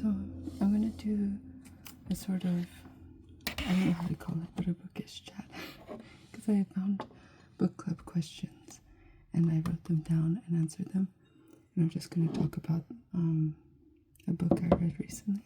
So I'm gonna do a sort of, I don't know how to call it, but a bookish chat, because I found book club questions and I wrote them down and answered them, and I'm just gonna talk about a book I read recently.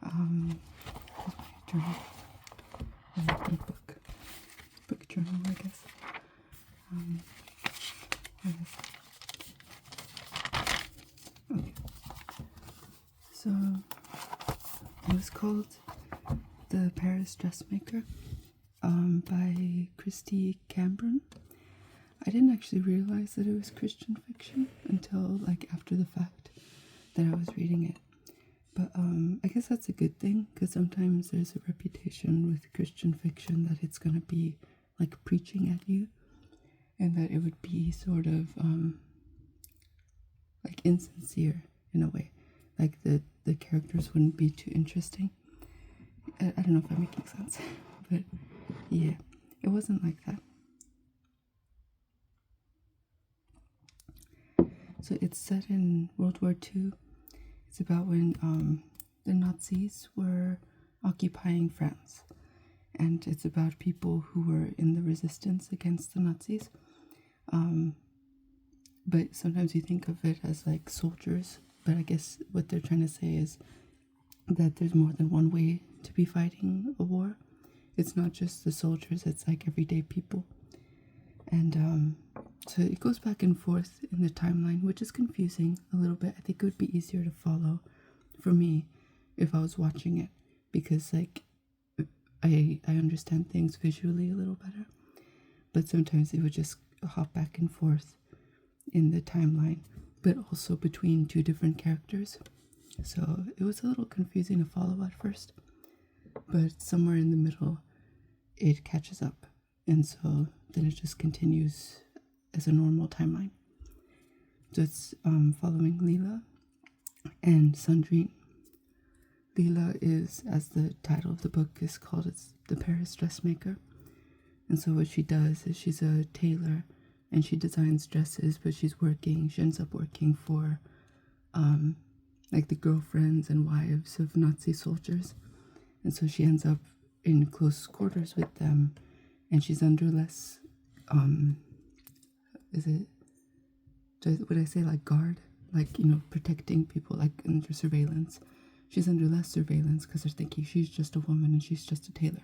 Here's my journal, my book journal, I guess. Okay. So it was called The Paris Dressmaker by Christy Cambron. I didn't actually realize that it was Christian fiction until like after the fact that I was reading it. But I guess that's a good thing, because sometimes there's a reputation with Christian fiction that it's going to be like preaching at you, and that it would be sort of like insincere in a way, like the characters wouldn't be too interesting. I don't know if I'm making sense, but yeah, it wasn't like that. So it's set in World War II. It's about when the Nazis were occupying France, and it's about people who were in the resistance against the Nazis. But sometimes you think of it as like soldiers, but I guess what they're trying to say is that there's more than one way to be fighting a war. It's not just the soldiers, it's like everyday people. And so it goes back and forth in the timeline, which is confusing a little bit. I think it would be easier to follow for me if I was watching it, because like I understand things visually a little better, but sometimes it would just hop back and forth in the timeline, but also between two different characters. So it was a little confusing to follow at first, but somewhere in the middle it catches up, and so then it just continues as a normal timeline. So it's following Leela and Sandrine. Leela is, as the title of the book is called, it's The Paris Dressmaker. And so what she does is she's a tailor and she designs dresses, but she ends up working for like the girlfriends and wives of Nazi soldiers. And so she ends up in close quarters with them, and she's under less would I say like guard, like, you know, protecting people, like under surveillance. She's under less surveillance because they're thinking she's just a woman and she's just a tailor,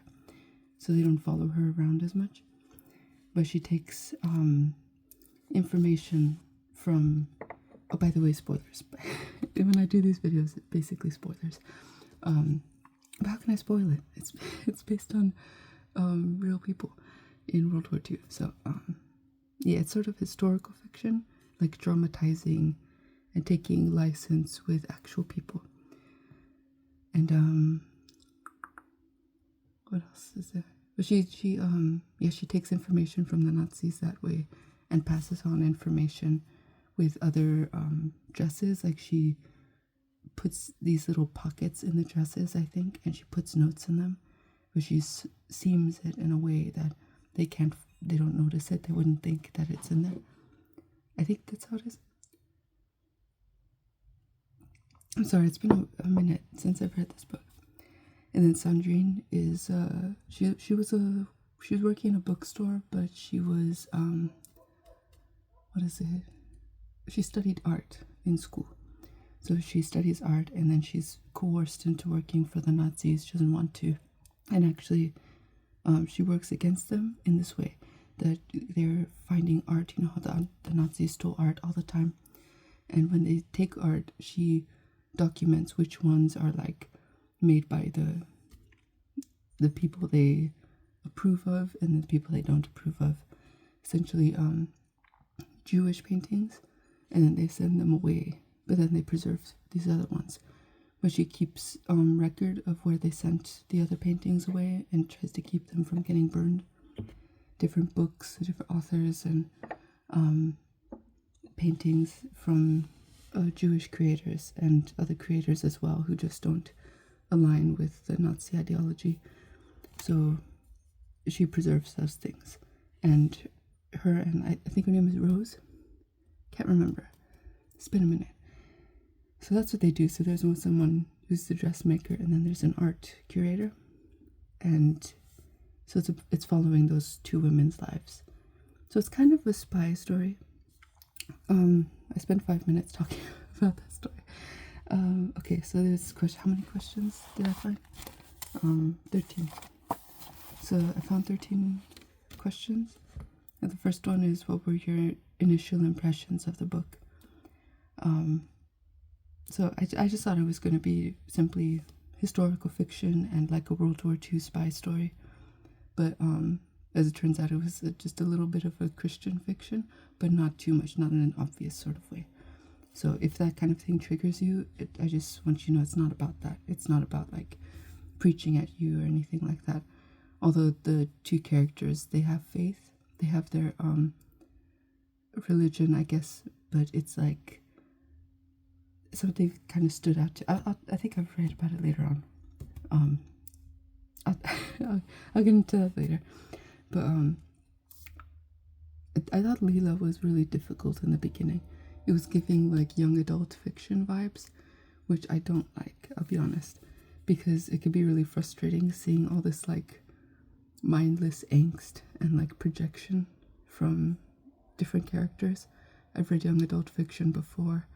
so they don't follow her around as much. But she takes information from, oh, by the way, spoilers. When I do these videos, it's basically spoilers. But how can I spoil it? It's based on real people in World War II. So yeah, it's sort of historical fiction, like dramatizing and taking license with actual people. And what else is there? But she takes information from the Nazis that way and passes on information with other dresses. Like she puts these little pockets in the dresses, I think, and she puts notes in them, but she seams it in a way that they don't notice it. They wouldn't think that it's in there. I think that's how it is. I'm sorry, it's been a minute since I've read this book. And then Sandrine is she was working in a bookstore, but she was she studied art in school. So she studies art, and then she's coerced into working for the Nazis. She doesn't want to, and actually she works against them in this way, that they're finding art. You know how the Nazis stole art all the time, and when they take art, she documents which ones are like made by the people they approve of and the people they don't approve of. Essentially Jewish paintings, and then they send them away, but then they preserve these other ones. But she keeps record of where they sent the other paintings away and tries to keep them from getting burned. Different books, different authors, and paintings from Jewish creators and other creators as well who just don't align with the Nazi ideology. So she preserves those things. And her, and I think her name is Rose, can't remember, it's been a minute. So that's what they do. So there's someone who's the dressmaker, and then there's an art curator, and so it's following those two women's lives. So it's kind of a spy story. I spent 5 minutes talking about that story. Okay, so there's question. How many questions did I find? 13. So I found 13 questions. And the first one is, what were your initial impressions of the book? So I just thought it was going to be simply historical fiction and like a World War II spy story. But as it turns out, it was just a little bit of a Christian fiction, but not too much, not in an obvious sort of way. So if that kind of thing triggers you, I just want you to know it's not about that. It's not about like preaching at you or anything like that. Although the two characters, they have faith, they have their religion, I guess, but it's like something kind of stood out to. I think I've read about it later on. I'll get into that later. But I thought Leela was really difficult in the beginning. It was giving like young adult fiction vibes, which I don't like, I'll be honest, because it could be really frustrating seeing all this like mindless angst and like projection from different characters. I've read young adult fiction before,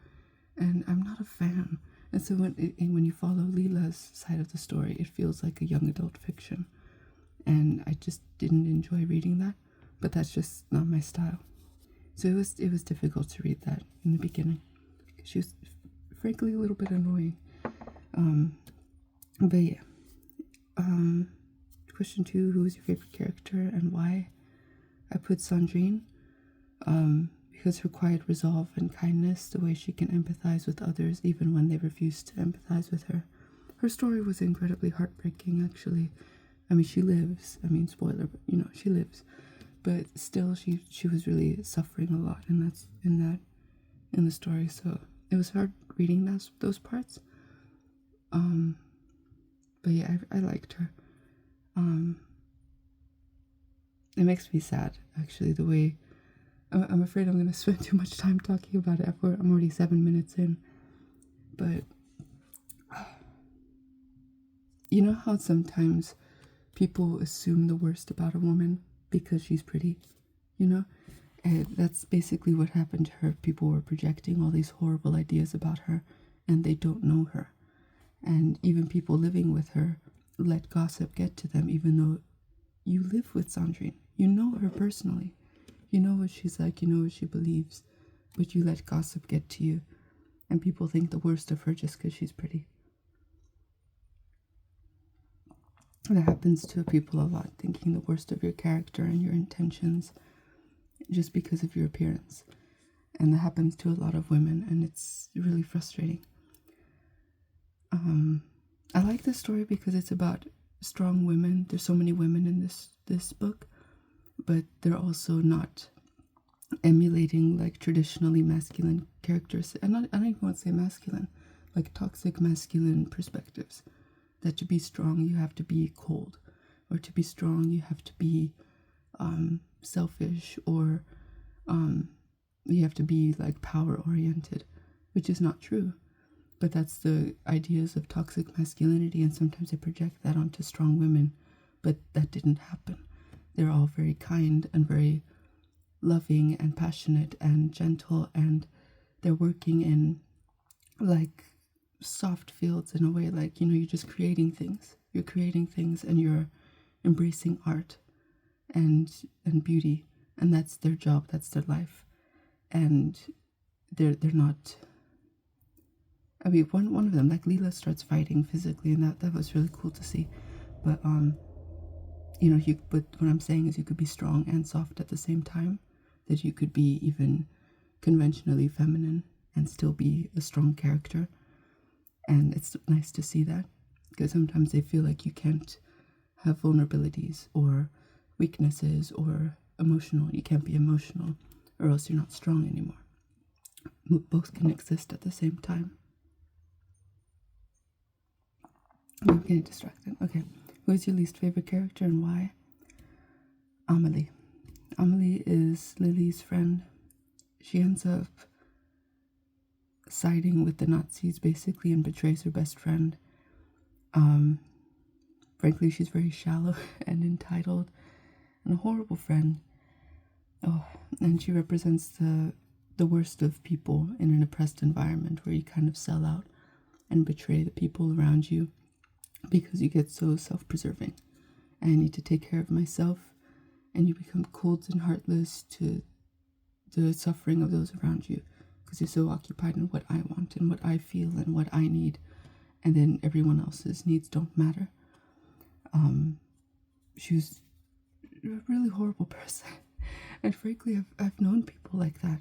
and I'm not a fan. And so when you follow Leela's side of the story, it feels like a young adult fiction. And I just didn't enjoy reading that, but that's just not my style. So it was difficult to read that in the beginning. She was frankly a little bit annoying. But yeah. Question 2, who is your favorite character and why? I put Sandrine, because her quiet resolve and kindness, the way she can empathize with others even when they refuse to empathize with her. Her story was incredibly heartbreaking, actually. I mean, she lives. I mean, spoiler, but she lives. But still, she was really suffering a lot, and that's in the story. So it was hard reading those parts. But yeah, I liked her. It makes me sad, actually, the way. I'm afraid I'm going to spend too much time talking about it. I'm already 7 minutes in. But you know how sometimes people assume the worst about a woman because she's pretty, And that's basically what happened to her. People were projecting all these horrible ideas about her, and they don't know her. And even people living with her let gossip get to them, even though you live with Sandrine. You know her personally. You know what she's like, you know what she believes, but you let gossip get to you, and people think the worst of her just because she's pretty. That happens to people a lot, thinking the worst of your character and your intentions just because of your appearance. And that happens to a lot of women, and it's really frustrating. I like this story because it's about strong women. There's so many women in this book, but they're also not emulating like traditionally masculine characters. And I don't even want to say masculine, like toxic masculine perspectives. That to be strong, you have to be cold, or to be strong, you have to be selfish, or you have to be like power oriented, which is not true. But that's the ideas of toxic masculinity, and sometimes they project that onto strong women. But that didn't happen. They're all very kind and very loving and passionate and gentle, and they're working in like soft fields in a way, like, you're just creating things. You're creating things, and you're embracing art and beauty, and that's their job, that's their life. And they're not. I mean, one of them, like Leela, starts fighting physically, and that was really cool to see. But but what I'm saying is, you could be strong and soft at the same time. That you could be even conventionally feminine and still be a strong character. And it's nice to see that, because sometimes they feel like you can't have vulnerabilities or weaknesses or emotional. You can't be emotional, or else you're not strong anymore. Both can exist at the same time. I'm getting distracted. Okay, who is your least favorite character and why? Amelie. Amelie is Lily's friend. She ends up siding with the Nazis basically and betrays her best friend. Frankly, she's very shallow and entitled and a horrible friend. Oh, and she represents the worst of people in an oppressed environment where you kind of sell out and betray the people around you because you get so self-preserving. I need to take care of myself, and you become cold and heartless to the suffering of those around you because you're so occupied in what I want and what I feel and what I need, and then everyone else's needs don't matter. She was a really horrible person. And frankly, I've known people like that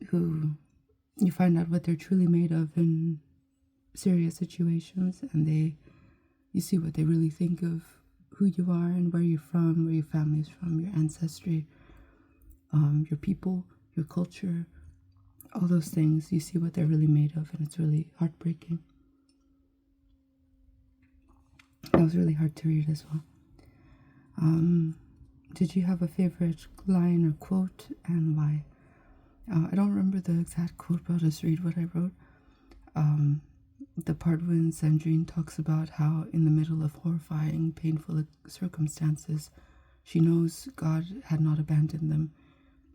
who you find out what they're truly made of in serious situations, and you see what they really think of who you are and where you're from, where your family's from, your ancestry, your people, your culture, all those things. You see what they're really made of, and it's really heartbreaking. That was really hard to read as well. Did you have a favorite line or quote, and why? I don't remember the exact quote, but I'll just read what I wrote. The part when Sandrine talks about how in the middle of horrifying, painful circumstances, she knows God had not abandoned them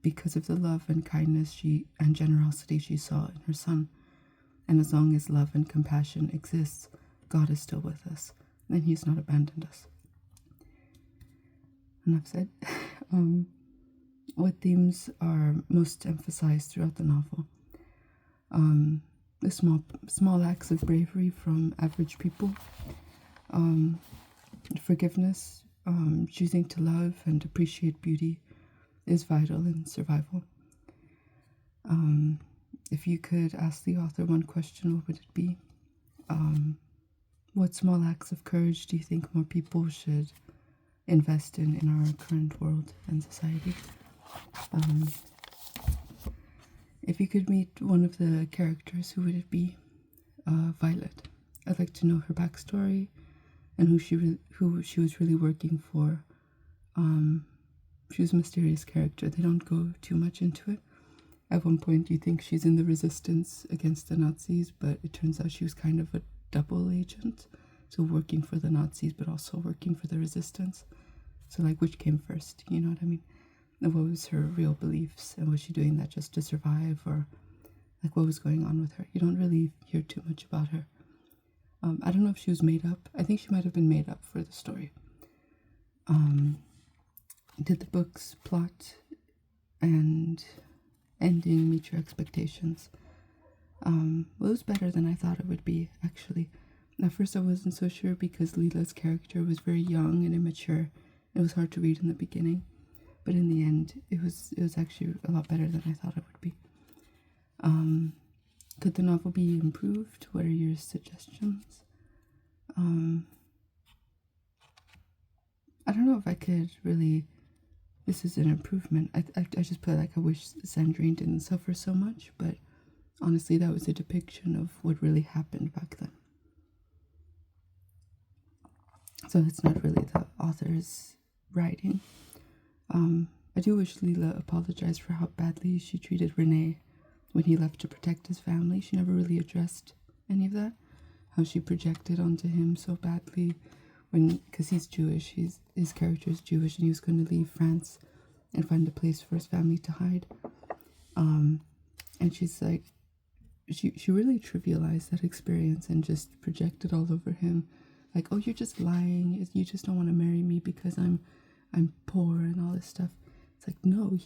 because of the love and kindness and generosity she saw in her son. And as long as love and compassion exists, God is still with us, and He's not abandoned us. Enough said. What themes are most emphasized throughout the novel? The small acts of bravery from average people, forgiveness, choosing to love and appreciate beauty is vital in survival. If you could ask the author one question, what would it be? What small acts of courage do you think more people should invest in our current world and society? If you could meet one of the characters, who would it be? Violet. I'd like to know her backstory and who she was really working for. She was a mysterious character. They don't go too much into it. At one point, you think she's in the resistance against the Nazis, but it turns out she was kind of a double agent. So working for the Nazis, but also working for the resistance. So like, which came first? You know what I mean? And what was her real beliefs? And was she doing that just to survive? Or like, what was going on with her? You don't really hear too much about her. I don't know if she was made up. I think she might have been made up for the story. Did the book's plot and ending meet your expectations? Well, it was better than I thought it would be, actually. At first I wasn't so sure because Leela's character was very young and immature. It was hard to read in the beginning, but in the end it was actually a lot better than I thought it would be. Could the novel be improved? What are your suggestions? I don't know if I could really. This is an improvement. I just put like, I wish Sandrine didn't suffer so much, but honestly that was a depiction of what really happened back then. So it's not really the author's writing. I do wish Leela apologized for how badly she treated Renee when he left to protect his family. She never really addressed any of that. How she projected onto him so badly because he's Jewish. His character is Jewish, and he was going to leave France and find a place for his family to hide. And she's like, she really trivialized that experience and just projected all over him. Like, oh, you're just lying. You just don't want to marry me because I'm poor and all this stuff. It's like, no,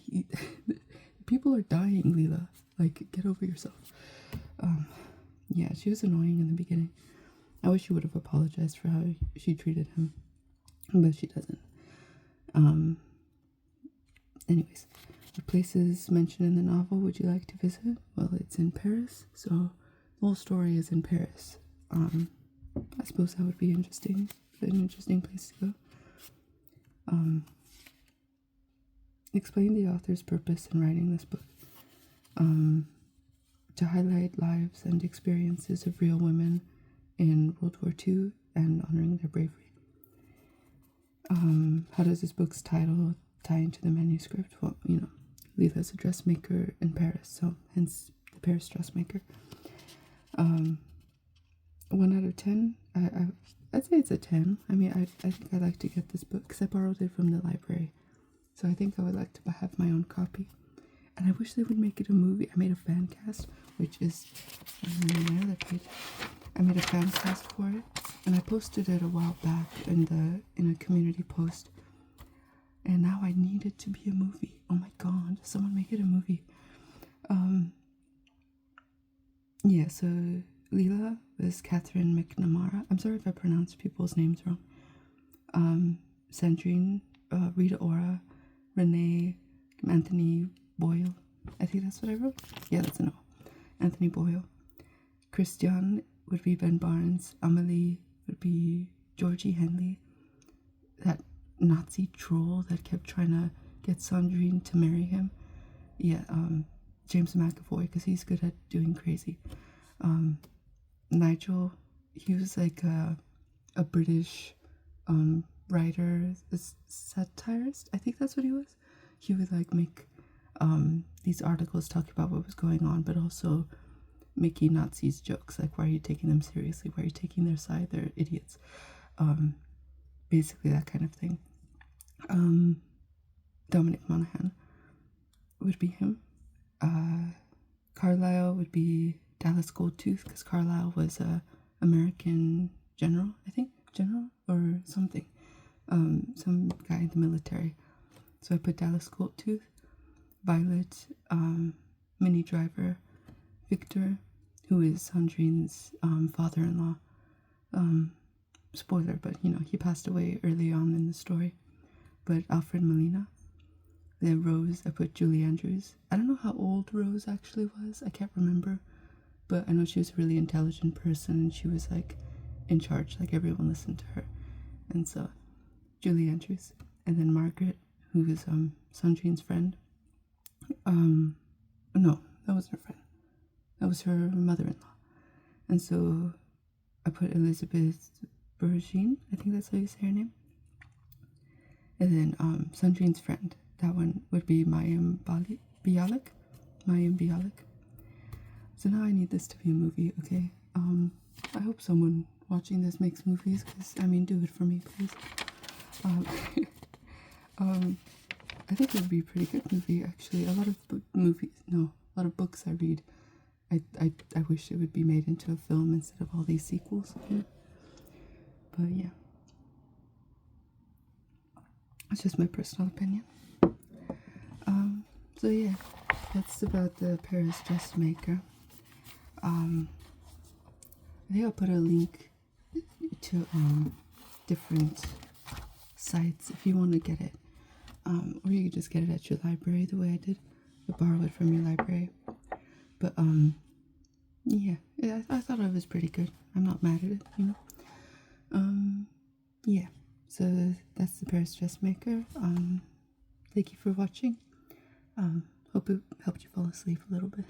people are dying, Leela. Like, get over yourself. Yeah, she was annoying in the beginning. I wish she would have apologized for how she treated him, but she doesn't. Anyways, the places mentioned in the novel would you like to visit? Well, it's in Paris, so the whole story is in Paris. I suppose that would be an interesting place to go. Explain the author's purpose in writing this book. To highlight lives and experiences of real women in World War II and honoring their bravery. How does this book's title tie into the manuscript? Well, Leela's a dressmaker in Paris, so hence the Paris Dressmaker. 1 out of 10. I'd say it's a 10. I mean, I think I'd like to get this book because I borrowed it from the library. So I think I would like to have my own copy. And I wish they would make it a movie. I made a fan cast, which is on my other page. I made a fan cast for it, and I posted it a while back in a community post. And now I need it to be a movie. Oh my god, someone make it a movie. Yeah, so Leela is Catherine McNamara. I'm sorry if I pronounced people's names wrong. Sandrine, Rita Ora, Renee, Anthony Boyle. I think that's what I wrote. Yeah, that's a no. Anthony Boyle. Christian would be Ben Barnes. Amelie would be Georgie Henley. That Nazi troll that kept trying to get Sandrine to marry him. Yeah, James McAvoy, because he's good at doing crazy. Nigel, he was like a British writer, a satirist. I think that's what he was. He would like make these articles talking about what was going on, but also making Nazis jokes, like, why are you taking them seriously? Why are you taking their side? They're idiots. Basically that kind of thing. Dominic Monaghan would be him. Carlisle would be Dallas Goldtooth, because Carlisle was a American general, I think, general or something, some guy in the military. So I put Dallas Goldtooth. Violet, Minnie Driver. Victor, who is Sandrine's father-in-law. Spoiler, but you know, he passed away early on in the story. But Alfred Molina. Then Rose, I put Julie Andrews. I don't know how old Rose actually was. I can't remember. But I know she was a really intelligent person, and she was like in charge. Like everyone listened to her. And so Julie Andrews. And then Margaret, who is Sandrine's friend. No, that wasn't her friend. That was her mother-in-law. And so I put Elizabeth Bergine. I think that's how you say her name. And then Sandrine's friend. That one would be Mayim Bialik. Mayim Bialik. So now I need this to be a movie, okay? I hope someone watching this makes movies, because, I mean, do it for me, please. I think it would be a pretty good movie, actually. A lot of books I read, I wish it would be made into a film instead of all these sequels. Yeah. But yeah. It's just my personal opinion. So yeah, that's about the Paris Dressmaker. I think I'll put a link to different sites if you want to get it. Or you could just get it at your library the way I did. I borrow it from your library. But yeah, I thought it was pretty good. I'm not mad at it, you know. Yeah. So that's the Paris Dressmaker. Thank you for watching. Hope it helped you fall asleep a little bit.